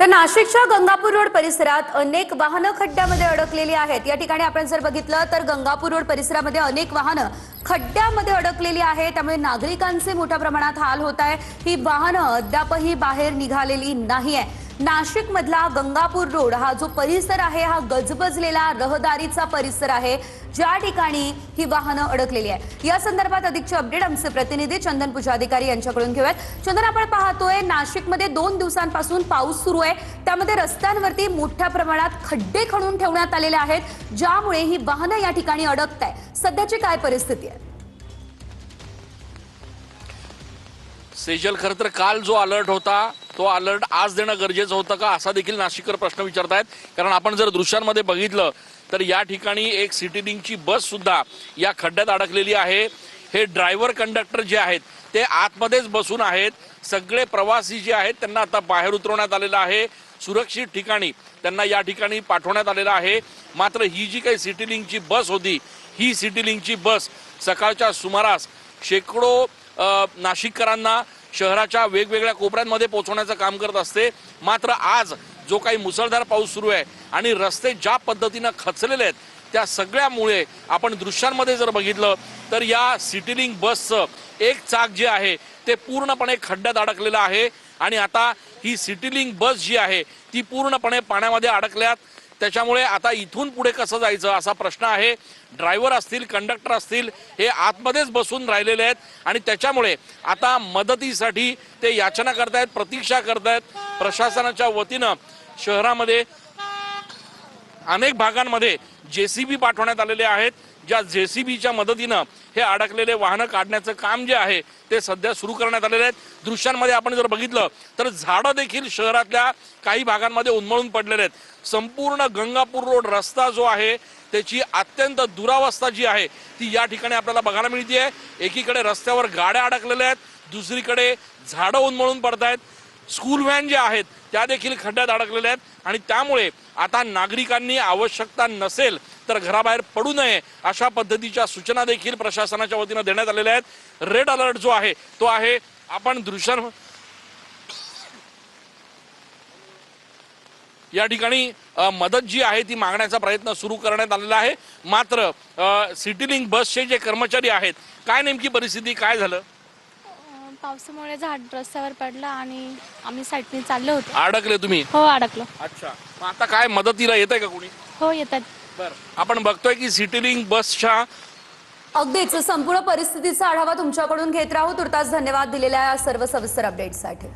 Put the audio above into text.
तर नाशिकच्या गंगापूर रोड परिसरात अनेक वाहनं खड्ड्यामध्ये अडकलेली आहेत। या ठिकाणी आपण जर बघितलं तर गंगापूर रोड परिसरामध्ये अनेक वाहनं खड्ड्यामध्ये अडकलेली आहेत, त्यामुळे नागरिकांचे मोठ्या प्रमाणात हाल होत आहे। ही वाहनं अद्यापही बाहेर निघालेली नाहीये। नाशिक मधला गंगापूर रोड हा जो परिसर आहे हा गजबजलेला रहदारीचा परिसर आहे, ज्या ठिकाणी ही वाहनं अडकलेली आहे। या संदर्भात अधिकचे अपडेट आमचे प्रतिनिधी चंदन पुजाधिकारी यांच्याकडून घेऊयात। चंदन, आपण पाहतोय नाशिकमध्ये 2 दिवसांपासून पाऊस सुरू आहे, त्यामध्ये रस्त्यांवरती मोठ्या प्रमाणात खड्डे खणून ठेवण्यात आलेले आहेत, ज्यामुळे ही वाहनं या ठिकाणी अडकत आहेत। सध्याची काय परिस्थिती आहे? सेजल, खरं तर काल जो अलर्ट होता तो अलर्ट आज देणं गरजेचं होतं का, असा देखील नाशिककर प्रश्न विचारतायत। कारण आपण जर दृश्यांमध्ये बघितलं तर या ठिकाणी एक सिटी लिंकची बस सुद्धा या खड्ड्यात अडकलेली आहे। हे ड्रायव्हर कंडक्टर जे आहेत ते आतमध्येच बसून आहेत। सगळे प्रवासी जे आहेत त्यांना आता बाहेर उतरवण्यात आलेलं आहे, सुरक्षित ठिकाणी त्यांना या ठिकाणी पाठवण्यात आलेलं आहे। मात्र ही जी काही सिटी लिंकची बस होती, ही सिटी लिंकची बस सकाळच्या सुमारास शेकडो नाशिककरांना शहराच्या वेगवेगळ्या कोपऱ्यांमध्ये पोहोचवण्याचं काम करत असते। मात्र आज जो काही मुसळधार पाऊस सुरू आहे आणि रस्ते ज्या पद्धतीनं खचलेले आहेत त्या सगळ्यामुळे आपण दृश्यांमध्ये जर बघितलं तर या सिटी लिंक बसचं एक चाक जे आहे ते पूर्णपणे खड्ड्यात अडकलेलं आहे। आणि आता ही सिटी लिंक बस जी आहे ती पूर्णपणे पाण्यामध्ये अडकल्यात। त्याच्यामुळे आता इथून पुढे कसं जायचं असा प्रश्न आहे। ड्रायव्हर असतील, कंडक्टर असतील, हे आतमध्येच बसून राहिलेले आहेत आणि त्याच्यामुळे आता मदतीसाठी ते याचना करतायत, प्रतीक्षा करतायत। प्रशासनाच्या वतीनं शहरामध्ये अनेक भागांमध्ये जेसीबी पाठवण्यात आलेले आहेत, ज्या जेसीबीच्या मदतीनं हे अडकलेले वाहनं काढण्याचं काम जे आहे ते सध्या सुरू करण्यात आलेले आहेत। दृश्यांमध्ये आपण जर बघितलं तर झाडं देखील शहरातल्या काही भागांमध्ये उन्मळून पडलेले आहेत। संपूर्ण गंगापूर रोड रस्ता जो आहे त्याची अत्यंत दुरावस्था जी आहे ती या ठिकाणी आपल्याला बघायला मिळते। एकीकडे रस्त्यावर गाड्या अडकलेल्या आहेत, दुसरीकडे झाडं उन्मळून पडत आहेत। स्कूल व्हॅन ज्या आहेत त्या देखील खड्ड्यात अडकलेल्या आहेत आणि त्यामुळे आता नागरिकांनी आवश्यकता नसेल तर घराबाहेर पडू नये अशा पद्धतीच्या सूचना देखील प्रशासनाच्या वतीनं देण्यात आलेल्या आहेत। रेड अलर्ट जो आहे तो आहे, आपण दृश्यां या ठिकाणी मदत जी आहे ती मागण्याचा प्रयत्न सुरू करण्यात आलेला आहे। मात्र सिटी लिंक बसचे जे कर्मचारी आहेत, काय नेमकी परिस्थिती, काय झालं? पावसामुळे झाड रस्त्यावर पडला आणि आम्ही साईडने चाललो होतो। अडकले तुम्ही? हो, अडकलो। अच्छा, मग आता काय मदतीला येत आहे का कोणी? हो, येतात। बरं, आपण बघतोय की सिटी लिंक बसच्या अगदीच संपूर्ण परिस्थितीचा आढावा तुमच्याकडून घेत राहू। तुर्तास धन्यवाद दिलेल्या सर्व सविस्तर अपडेट्ससाठी।